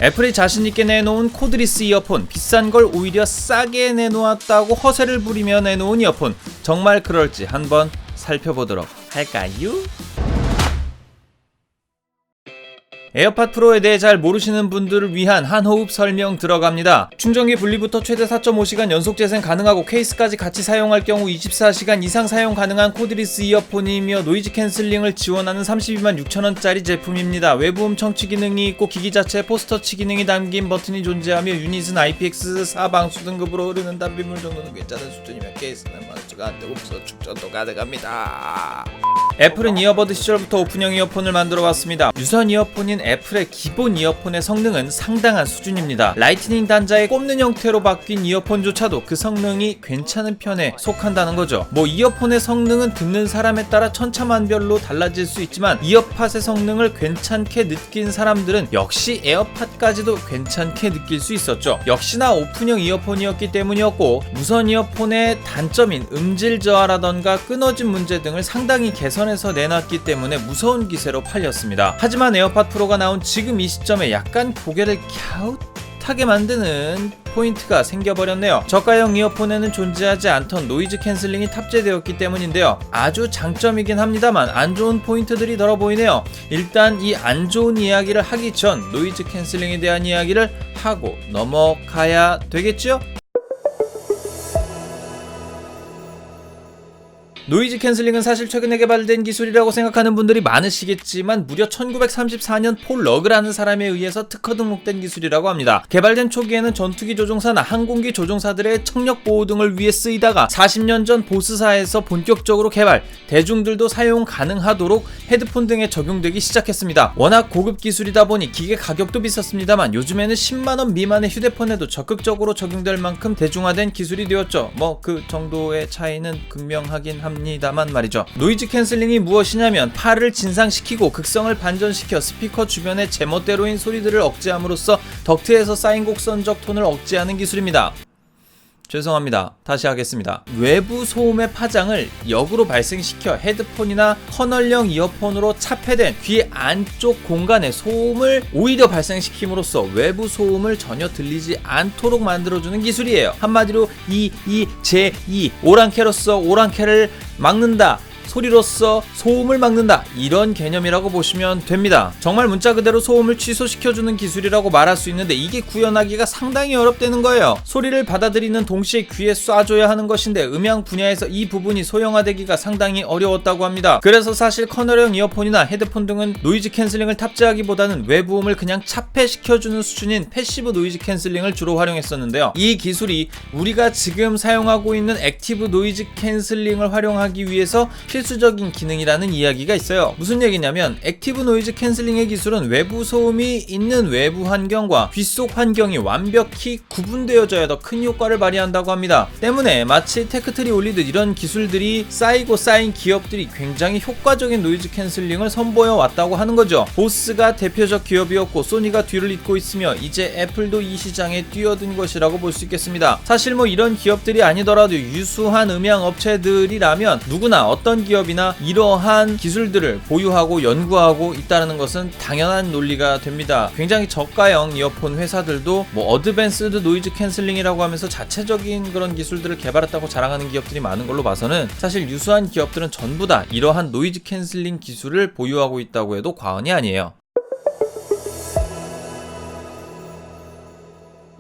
애플이 자신있게 내놓은 코드리스 이어폰, 비싼 걸 오히려 싸게 내놓았다고 허세를 부리며 내놓은 이어폰, 정말 그럴지 한번 살펴보도록 할까요? 에어팟 프로에 대해 잘 모르시는 분들을 위한 한호흡 설명 들어갑니다. 충전기 분리부터 최대 4.5시간 연속 재생 가능하고 케이스까지 같이 사용할 경우 24시간 이상 사용 가능한 코드리스 이어폰이며 노이즈 캔슬링을 지원하는 326,000원짜리 제품입니다. 외부음 청취 기능이 있고 기기 자체에 포스터치 기능이 담긴 버튼이 존재하며 유닛은 IPX4 방수 등급으로 흐르는 단비물 정도는 괜찮은 수준이며 케이스는 방수가 안되고 무선 충전도 가능합니다. 애플은 이어버드 시절부터 오픈형 이어폰을 만들어 왔습니다. 유선 이어폰인 애플의 기본 이어폰의 성능은 상당한 수준입니다. 라이트닝 단자에 꼽는 형태로 바뀐 이어폰조차도 그 성능이 괜찮은 편에 속한다는 거죠. 이어폰의 성능은 듣는 사람에 따라 천차만별로 달라질 수 있지만 이어팟의 성능을 괜찮게 느낀 사람들은 역시 에어팟까지도 괜찮게 느낄 수 있었죠. 역시나 오픈형 이어폰이었기 때문이었고, 무선 이어폰의 단점인 음질 저하라던가 끊어진 문제 등을 상당히 개선해서 내놨기 때문에 무서운 기세로 팔렸습니다. 하지만 에어팟 프로가 나온 지금 이 시점에 약간 고개를 갸웃하게 만드는 포인트가 생겨버렸네요. 저가형 이어폰에는 존재하지 않던 노이즈 캔슬링이 탑재되었기 때문인데요. 아주 장점이긴 합니다만 안 좋은 포인트들이 덜어 보이네요. 일단 이 안 좋은 이야기를 하기 전 노이즈 캔슬링에 대한 이야기를 하고 넘어가야 되겠죠? 노이즈 캔슬링은 사실 최근에 개발된 기술이라고 생각하는 분들이 많으시겠지만 무려 1934년 폴 러그라는 사람에 의해서 특허 등록된 기술이라고 합니다. 개발된 초기에는 전투기 조종사나 항공기 조종사들의 청력 보호 등을 위해 쓰이다가 40년 전 보스사에서 본격적으로 개발, 대중들도 사용 가능하도록 헤드폰 등에 적용되기 시작했습니다. 워낙 고급 기술이다 보니 기계 가격도 비쌌습니다만 요즘에는 10만원 미만의 휴대폰에도 적극적으로 적용될 만큼 대중화된 기술이 되었죠. 그 정도의 차이는 극명하긴 합니다만 말이죠. 노이즈 캔슬링이 무엇이냐면 파를 진상시키고 극성을 반전시켜 스피커 주변의 제멋대로인 소리들을 억제함으로써 덕트에서 쌓인 곡선적 톤을 억제하는 기술입니다. 죄송합니다. 다시 하겠습니다. 외부 소음의 파장을 역으로 발생시켜 헤드폰이나 커널형 이어폰으로 차폐된 귀 안쪽 공간에 소음을 오히려 발생시킴으로써 외부 소음을 전혀 들리지 않도록 만들어주는 기술이에요. 한마디로 오랑캐로서 오랑캐를 막는다, 소리로써 소음을 막는다, 이런 개념이라고 보시면 됩니다. 정말 문자 그대로 소음을 취소시켜주는 기술이라고 말할 수 있는데 이게 구현하기가 상당히 어렵다는 거예요. 소리를 받아들이는 동시에 귀에 쏴줘야 하는 것인데 음향 분야에서 이 부분이 소형화되기가 상당히 어려웠다고 합니다. 그래서 사실 커널형 이어폰이나 헤드폰 등은 노이즈 캔슬링을 탑재하기보다는 외부음을 그냥 차폐시켜주는 수준인 패시브 노이즈 캔슬링을 주로 활용했었는데요. 이 기술이 우리가 지금 사용하고 있는 액티브 노이즈 캔슬링을 활용하기 위해서 필수적인 기능이라는 이야기가 있어요. 무슨 얘기냐면 액티브 노이즈 캔슬링의 기술은 외부 소음이 있는 외부 환경과 귀 속 환경이 완벽히 구분되어져야 더 큰 효과를 발휘한다고 합니다. 때문에 마치 테크트리 올리듯 이런 기술들이 쌓이고 쌓인 기업들이 굉장히 효과적인 노이즈 캔슬링을 선보여 왔다고 하는 거죠. 보스가 대표적 기업이었고 소니가 뒤를 잇고 있으며 이제 애플도 이 시장에 뛰어든 것이라고 볼 수 있겠습니다. 사실 이런 기업들이 아니더라도 유수한 음향 업체들이라면 누구나 어떤 기업이나 이러한 기술들을 보유하고 연구하고 있다는 것은 당연한 논리가 됩니다. 굉장히 저가형 이어폰 회사들도 어드밴스드 노이즈 캔슬링이라고 하면서 자체적인 그런 기술들을 개발했다고 자랑하는 기업들이 많은 걸로 봐서는 사실 유수한 기업들은 전부 다 이러한 노이즈 캔슬링 기술을 보유하고 있다고 해도 과언이 아니에요.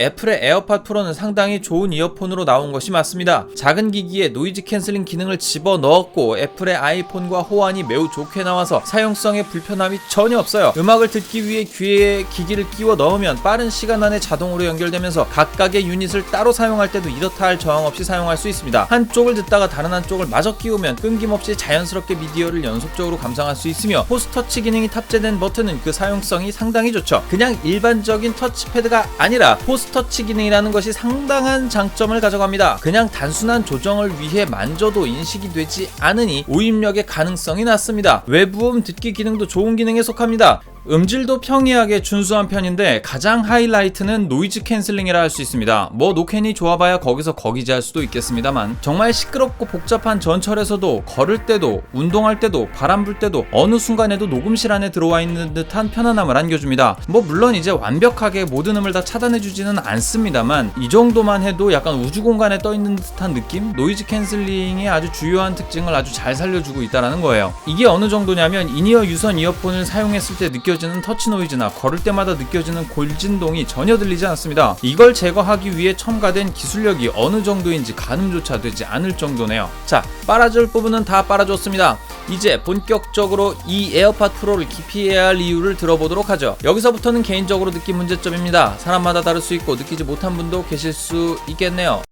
애플의 에어팟 프로는 상당히 좋은 이어폰으로 나온 것이 맞습니다. 작은 기기에 노이즈 캔슬링 기능을 집어넣었고 애플의 아이폰과 호환이 매우 좋게 나와서 사용성에 불편함이 전혀 없어요. 음악을 듣기 위해 귀에 기기를 끼워 넣으면 빠른 시간 안에 자동으로 연결되면서 각각의 유닛을 따로 사용할 때도 이렇다 할 저항 없이 사용할 수 있습니다. 한쪽을 듣다가 다른 한쪽을 마저 끼우면 끊김없이 자연스럽게 미디어를 연속적으로 감상할 수 있으며 포스터치 기능이 탑재된 버튼은 그 사용성이 상당히 좋죠. 그냥 일반적인 터치패드가 아니라 포스터치 기능이라는 것이 상당한 장점을 가져갑니다. 그냥 단순한 조정을 위해 만져도 인식이 되지 않으니 오입력의 가능성이 낮습니다. 외부음 듣기 기능도 좋은 기능에 속합니다. 음질도 평이하게 준수한 편인데 가장 하이라이트는 노이즈 캔슬링이라 할 수 있습니다. 뭐 노캔이 좋아봐야 거기서 거기지 할 수도 있겠습니다만 정말 시끄럽고 복잡한 전철에서도 걸을 때도 운동할 때도 바람 불 때도 어느 순간에도 녹음실 안에 들어와 있는 듯한 편안함을 안겨줍니다. 뭐 물론 이제 완벽하게 모든 음을 다 차단해주지는 않습니다만 이 정도만 해도 약간 우주 공간에 떠 있는 듯한 느낌? 노이즈 캔슬링의 아주 주요한 특징을 아주 잘 살려주고 있다는 거예요. 이게 어느 정도냐면 인이어 유선 이어폰을 사용했을 때 느껴지는 터치 노이즈나 걸을 때마다 느껴지는 골진동이 전혀 들리지 않습니다. 이걸 제거하기 위해 첨가된 기술력이 어느 정도인지 가늠조차 되지 않을 정도네요. 자, 빨아줄 부분은 다 빨아줬습니다. 이제 본격적으로 이 에어팟 프로를 기피해야 할 이유를 들어보도록 하죠. 여기서부터는 개인적으로 느낀 문제점입니다. 사람마다 다를 수 있고 느끼지 못한 분도 계실 수 있겠네요.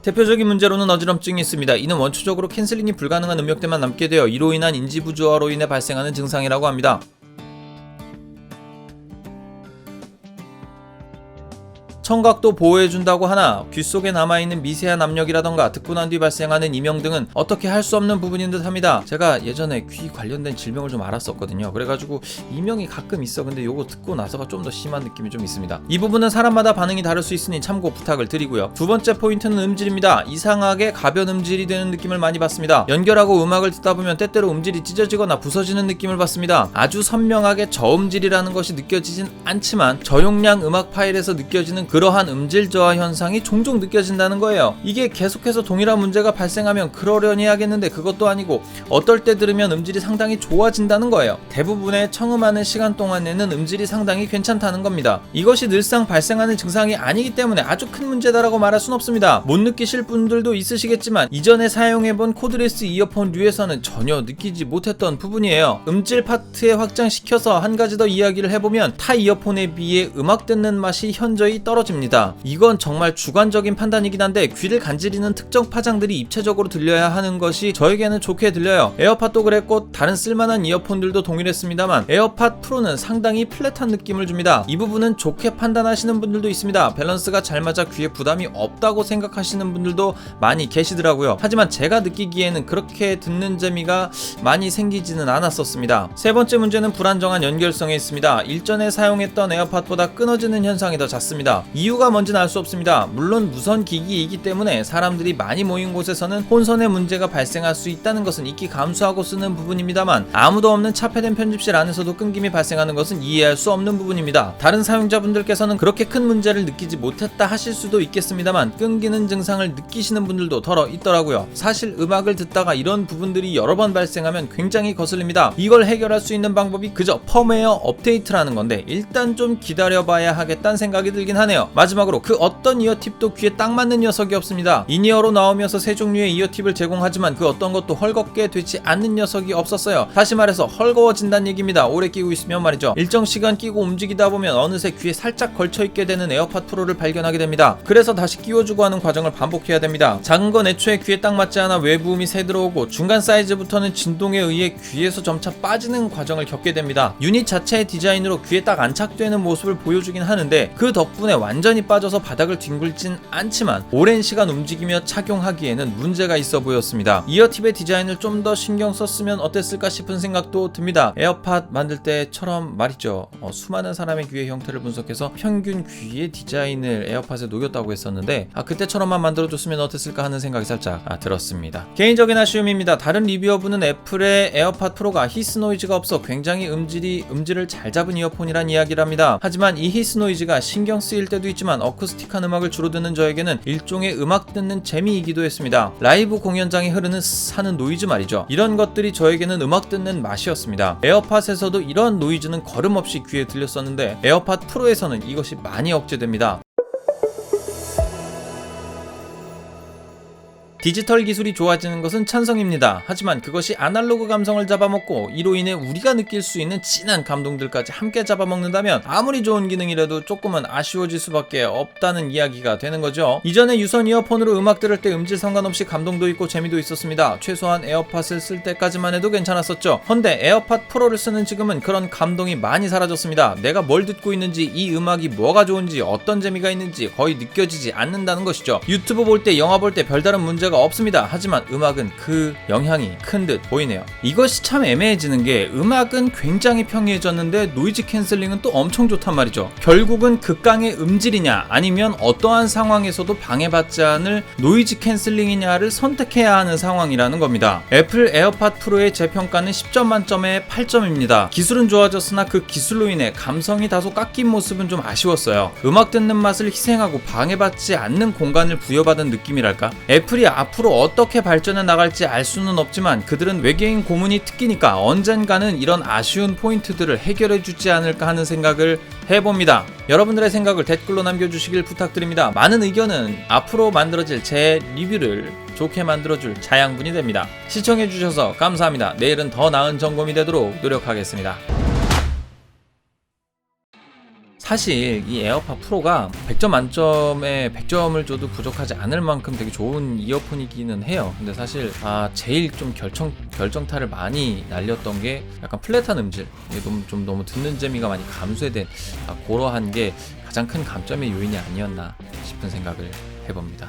대표적인 문제로는 어지럼증이 있습니다. 이는 원초적으로 캔슬링이 불가능한 음역대만 남게 되어 이로 인한 인지부조화로 인해 발생하는 증상이라고 합니다. 청각도 보호해준다고 하나 귀 속에 남아있는 미세한 압력이라던가 듣고 난 뒤 발생하는 이명 등은 어떻게 할 수 없는 부분인 듯 합니다. 제가 예전에 귀 관련된 질병을 좀 알았었거든요. 그래가지고 이명이 가끔 있어. 근데 요거 듣고 나서가 좀 더 심한 느낌이 좀 있습니다. 이 부분은 사람마다 반응이 다를 수 있으니 참고 부탁을 드리고요. 두 번째 포인트는 음질입니다. 이상하게 가변 음질이 되는 느낌을 많이 받습니다. 연결하고 음악을 듣다 보면 때때로 음질이 찢어지거나 부서지는 느낌을 받습니다. 아주 선명하게 저음질이라는 것이 느껴지진 않지만 저용량 음악 파일에서 느껴지는 그러한 음질 저하 현상이 종종 느껴진다는 거예요. 이게 계속해서 동일한 문제가 발생하면 그러려니 하겠는데 그것도 아니고 어떨 때 들으면 음질이 상당히 좋아진다는 거예요. 대부분의 청음하는 시간 동안에는 음질이 상당히 괜찮다는 겁니다. 이것이 늘상 발생하는 증상이 아니기 때문에 아주 큰 문제다라고 말할 순 없습니다. 못 느끼실 분들도 있으시겠지만 이전에 사용해본 코드레스 이어폰류에서는 전혀 느끼지 못했던 부분이에요. 음질 파트에 확장시켜서 한 가지 더 이야기를 해보면 타 이어폰에 비해 음악 듣는 맛이 현저히 떨어집니다. 이건 정말 주관적인 판단이긴 한데 귀를 간지리는 특정 파장들이 입체적으로 들려야 하는 것이 저에게는 좋게 들려요. 에어팟도 그랬고 다른 쓸만한 이어폰들도 동일했습니다만 에어팟 프로는 상당히 플랫한 느낌을 줍니다. 이 부분은 좋게 판단하시는 분들도 있습니다. 밸런스가 잘 맞아 귀에 부담이 없다고 생각하시는 분들도 많이 계시더라고요. 하지만 제가 느끼기에는 그렇게 듣는 재미가 많이 생기지는 않았었습니다. 세 번째 문제는 불안정한 연결성에 있습니다. 일전에 사용했던 에어팟보다 끊어지는 현상이 더 잦습니다. 이유가 뭔지는 알 수 없습니다. 물론 무선 기기이기 때문에 사람들이 많이 모인 곳에서는 혼선의 문제가 발생할 수 있다는 것은 익히 감수하고 쓰는 부분입니다만 아무도 없는 차폐된 편집실 안에서도 끊김이 발생하는 것은 이해할 수 없는 부분입니다. 다른 사용자분들께서는 그렇게 큰 문제를 느끼지 못했다 하실 수도 있겠습니다만 끊기는 증상을 느끼시는 분들도 덜어 있더라고요. 사실 음악을 듣다가 이런 부분들이 여러 번 발생하면 굉장히 거슬립니다. 이걸 해결할 수 있는 방법이 그저 펌웨어 업데이트라는 건데 일단 좀 기다려봐야 하겠다는 생각이 들긴 하네요. 마지막으로 그 어떤 이어팁도 귀에 딱 맞는 녀석이 없습니다. 인이어로 나오면서 세 종류의 이어팁을 제공하지만 그 어떤 것도 헐겁게 되지 않는 녀석이 없었어요. 다시 말해서 헐거워진다는 얘기입니다. 오래 끼고 있으면 말이죠. 일정 시간 끼고 움직이다 보면 어느새 귀에 살짝 걸쳐있게 되는 에어팟 프로를 발견하게 됩니다. 그래서 다시 끼워주고 하는 과정을 반복해야 됩니다. 작은 건 애초에 귀에 딱 맞지 않아 외부음이 새 들어오고 중간 사이즈부터는 진동에 의해 귀에서 점차 빠지는 과정을 겪게 됩니다. 유닛 자체의 디자인으로 귀에 딱 안착되는 모습을 보여주긴 하는데 그 덕분에 완전히 빠져서 바닥을 뒹굴진 않지만 오랜 시간 움직이며 착용하기에는 문제가 있어 보였습니다. 이어팁의 디자인을 좀 더 신경 썼으면 어땠을까 싶은 생각도 듭니다. 에어팟 만들 때처럼 말이죠. 수많은 사람의 귀의 형태를 분석해서 평균 귀의 디자인을 에어팟에 녹였다고 했었는데 그때처럼만 만들어줬으면 어땠을까 하는 생각이 살짝 들었습니다. 개인적인 아쉬움입니다. 다른 리뷰어분은 애플의 에어팟 프로가 히스 노이즈가 없어 굉장히 음질을 잘 잡은 이어폰이란 이야기를 합니다. 하지만 이 히스 노이즈가 신경 쓰일 때도 있지만 어쿠스틱한 음악을 주로 듣는 저에게는 일종의 음악 듣는 재미이기도 했습니다. 라이브 공연장에 흐르는 사는 노이즈 말이죠. 이런 것들이 저에게는 음악 듣는 맛이었습니다. 에어팟에서도 이런 노이즈는 거름없이 귀에 들렸었는데 에어팟 프로에서는 이것이 많이 억제됩니다. 디지털 기술이 좋아지는 것은 찬성입니다. 하지만 그것이 아날로그 감성을 잡아먹고 이로 인해 우리가 느낄 수 있는 진한 감동들까지 함께 잡아먹는다면 아무리 좋은 기능이라도 조금은 아쉬워질 수밖에 없다는 이야기가 되는 거죠. 이전에 유선 이어폰으로 음악 들을 때 음질 상관없이 감동도 있고 재미도 있었습니다. 최소한 에어팟을 쓸 때까지만 해도 괜찮았었죠. 헌데 에어팟 프로를 쓰는 지금은 그런 감동이 많이 사라졌습니다. 내가 뭘 듣고 있는지, 이 음악이 뭐가 좋은지, 어떤 재미가 있는지 거의 느껴지지 않는다는 것이죠. 유튜브 볼 때, 영화 볼 때 별다른 문제가 문제가 없습니다. 하지만 음악은 그 영향이 큰 듯 보이네요. 이것이 참 애매해지는 게 음악은 굉장히 평이해졌는데 노이즈 캔슬링은 또 엄청 좋단 말이죠. 결국은 극강의 음질이냐 아니면 어떠한 상황에서도 방해받지 않을 노이즈 캔슬링이냐를 선택해야 하는 상황이라는 겁니다. 애플 에어팟 프로의 재평가는 10점 만점에 8점입니다. 기술은 좋아졌으나 그 기술로 인해 감성이 다소 깎인 모습은 좀 아쉬웠어요. 음악 듣는 맛을 희생하고 방해받지 않는 공간을 부여받은 느낌이랄까? 애플이 앞으로 어떻게 발전해 나갈지 알 수는 없지만 그들은 외계인 고문이 특기니까 언젠가는 이런 아쉬운 포인트들을 해결해주지 않을까 하는 생각을 해봅니다. 여러분들의 생각을 댓글로 남겨주시길 부탁드립니다. 많은 의견은 앞으로 만들어질 제 리뷰를 좋게 만들어줄 자양분이 됩니다. 시청해주셔서 감사합니다. 내일은 더 나은 점검이 되도록 노력하겠습니다. 사실 이 에어팟 프로가 100점 만점에 100점을 줘도 부족하지 않을 만큼 되게 좋은 이어폰이기는 해요. 근데 사실 제일 좀 결정타를 많이 날렸던 게 약간 플랫한 음질, 이게 너무 듣는 재미가 많이 감소된 그러한 게 가장 큰 감점의 요인이 아니었나 싶은 생각을 해봅니다.